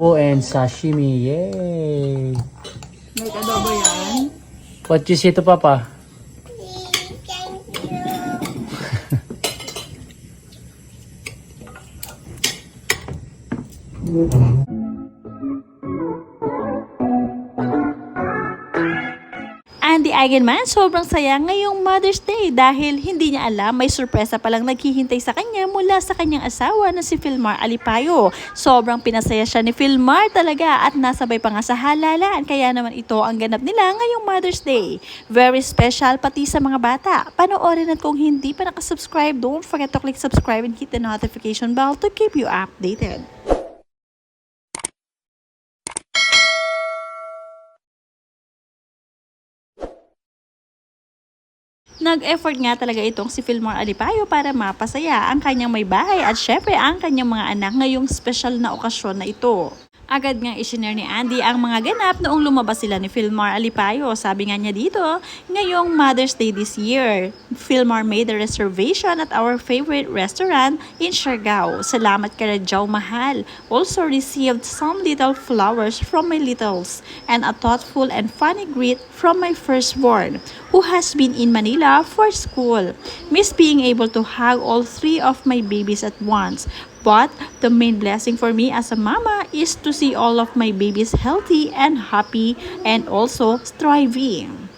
Oh, and sashimi. Yay! May adobo yan. What you say to Papa? Andy Eigenman, sobrang saya ngayong Mother's Day dahil hindi niya alam may sorpresa palang naghihintay sa kanya mula sa kanyang asawa na si Filmar Alipayo. Sobrang pinasaya siya ni Filmar talaga at nasabay pa nga sa halalan, kaya naman ito ang ganap nila ngayong Mother's Day. Very special pati sa mga bata. Panoorin at kung hindi pa nakasubscribe, don't forget to click subscribe and hit the notification bell to keep you updated. Nag-effort nga talaga itong si Filmar Alipayo para mapasaya ang kanyang may bahay at syempre ang kanyang mga anak ngayong special na okasyon na ito. Agad nga isinare ni Andy ang mga ganap noong lumabas sila ni Filmar Alipayo. Sabi nga niya dito, ngayong Mother's Day this year, Filmar made a reservation at our favorite restaurant in Siargao. Salamat ka Radyaw Mahal. Also received some little flowers from my littles and a thoughtful and funny greet from my firstborn who has been in Manila for school. Miss being able to hug all three of my babies at once. But the main blessing for me as a mama is to see all of my babies healthy and happy and also thriving.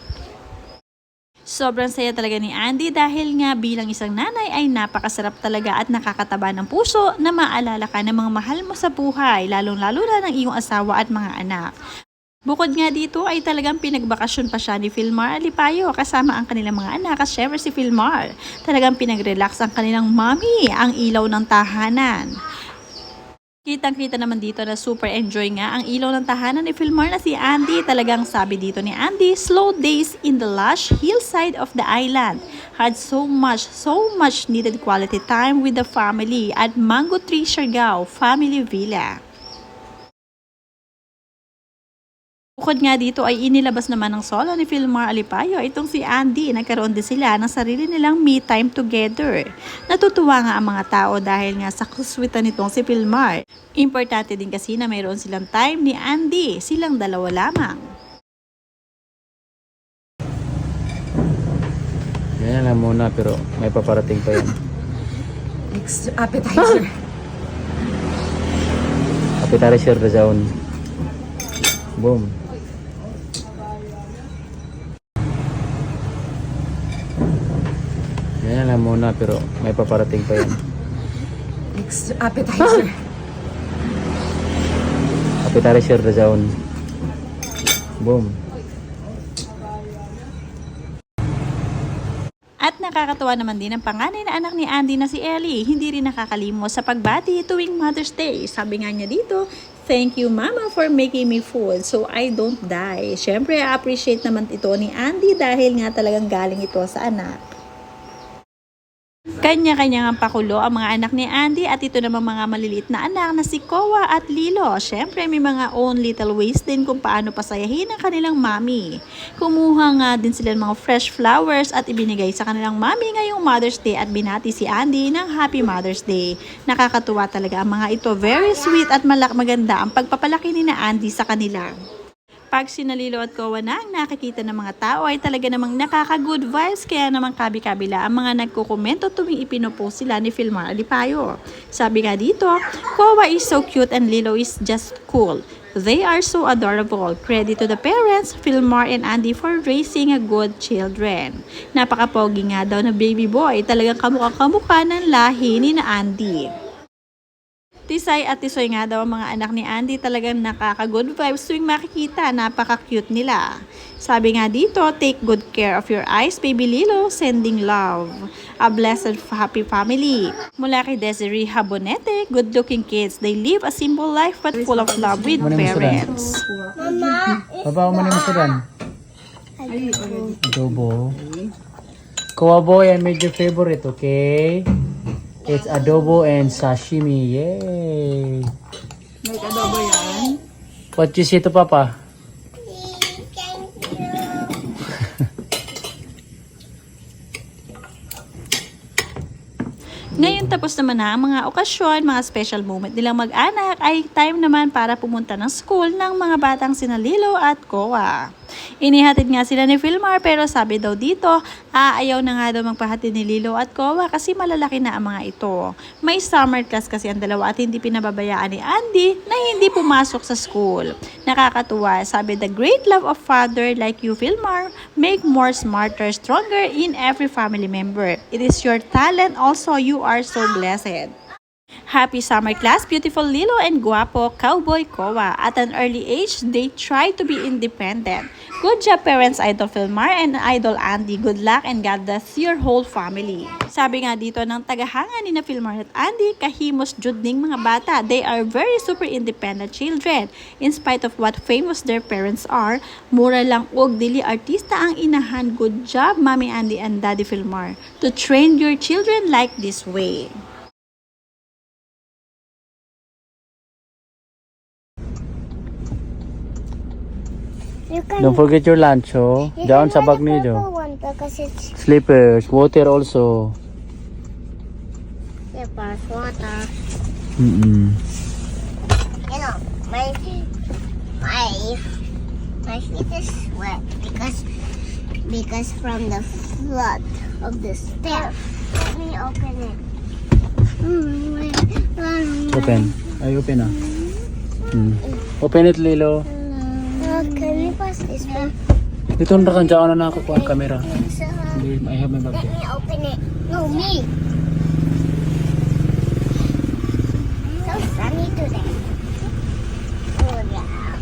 Sobrang saya talaga ni Andy dahil nga bilang isang nanay ay napakasarap talaga at nakakataba ng puso na maalala ka ng mga mahal mo sa buhay, lalong-lalo na ng iyong asawa at mga anak. Bukod nga dito ay talagang pinagbakasyon pa siya ni Filmar Alipayo kasama ang kanilang mga anak at syempre si Filmar. Talagang pinag-relax ang kanilang mommy, ang ilaw ng tahanan. Kitang-kita naman dito na super enjoy nga ang ilaw ng tahanan ni Filmar na si Andy. Talagang sabi dito ni Andy, slow days in the lush hillside of the island. Had so much needed quality time with the family at Mango Tree Siargao Family Villa. Bukod nga dito ay inilabas naman ng solo ni Filmar Alipayo itong si Andy. Nagkaroon din sila ng sarili nilang me time together. Natutuwa nga ang mga tao dahil nga sa kuswitan nitong si Filmar. Importante din kasi na mayroon silang time ni Andy. Silang dalawa lamang. Yan na muna pero may paparating pa yan. Next appetizer. Appetizer the zone. Boom. Yan na muna pero may paparating pa yan. Next appetizer. Appetizer the zone. Boom. At nakakatuwa naman din ang panganay na anak ni Andy na si Ellie. Hindi rin nakakalimos sa pagbati tuwing Mother's Day. Sabi nga niya dito, thank you mama for making me food so I don't die. Syempre appreciate naman ito ni Andy dahil nga talagang galing ito sa anak. Kanya-kanya ang pakulo ang mga anak ni Andy at ito namang mga maliliit na anak na si Kowa at Lilo. Syempre may mga own little ways din kung paano pasayahin ang kanilang mami. Kumuha nga din sila ng mga fresh flowers at ibinigay sa kanilang mami ngayong Mother's Day at binati si Andy ng Happy Mother's Day. Nakakatuwa talaga ang mga ito. Very sweet at maganda ang pagpapalaki ni na Andy sa kanila. Pag sinalilo at Kowa na ang nakikita ng mga tao ay talaga namang nakaka-good vibes, kaya namang kabi-kabila ang mga nagkukomento tuwing ipinopost sila ni Filmar Alipayo. Sabi nga dito, Kowa is so cute and Lilo is just cool. They are so adorable. Credit to the parents, Filmar and Andy for raising a good children. Napaka-pogi nga daw na baby boy, talagang kamukha-kamukha ng lahi ni na Andy. Tisay at tisoy nga daw ang mga anak ni Andy, talagang nakaka-good vibes tuwing makikita, napaka-cute nila. Sabi nga dito, take good care of your eyes, baby Lilo, sending love. A blessed happy family. Mula kay Desiree Habonete, good-looking kids. They live a simple life but full of love with parents. Baba mo na sa dan. Adobo. Kowa boy, I made your favorite, okay? It's adobo and sashimi. Yay! May adobo yan. What you say to Papa? Ngayon tapos Tapos naman na ang mga okasyon, mga special moment nilang mag-anak ay time naman para pumunta ng school ng mga batang sina Lilo at Koa. Inihatid nga sila ni Filmar pero sabi daw dito, ayaw na nga daw magpahatid ni Lilo at Koa kasi malalaki na ang mga ito. May summer class kasi ang dalawa at hindi pinababayaan ni Andy na hindi pumasok sa school. Nakakatuwa, sabi the great love of father like you Filmar make more smarter, stronger in every family member. It is your talent also, you are so blessed. Happy summer class, beautiful Lilo and guwapo cowboy Koa. At an early age, they try to be independent. Good job parents Idol Filmar and Idol Andy. Good luck and God bless your whole family. Sabi nga dito ng tagahanga ni na Filmar at Andy, kahimos jud ning mga bata. They are very super independent children. In spite of what famous their parents are, mura lang og dili artista ang inahan. Good job Mommy Andy and Daddy Filmar to train your children like this way. Don't forget your lunch, oh. Down sa bag niyo. One because it's Slippers, water also. slippers, water. Mm-mm. You know, my feet is wet because from the flood of the step. Let me open it. Open. Ay, open na. Open it, Lilo. Can we pass this one? Dito na kan dyan na ako ang camera. So, Hindi, I have my bag. let me open it. No, me. So sunny today. Oh yeah.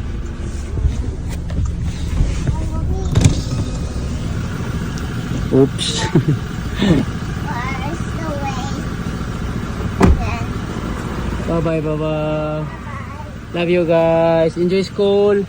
Oops. Where's the way? Then, Bye-bye, bye-bye. Love you guys. Enjoy school.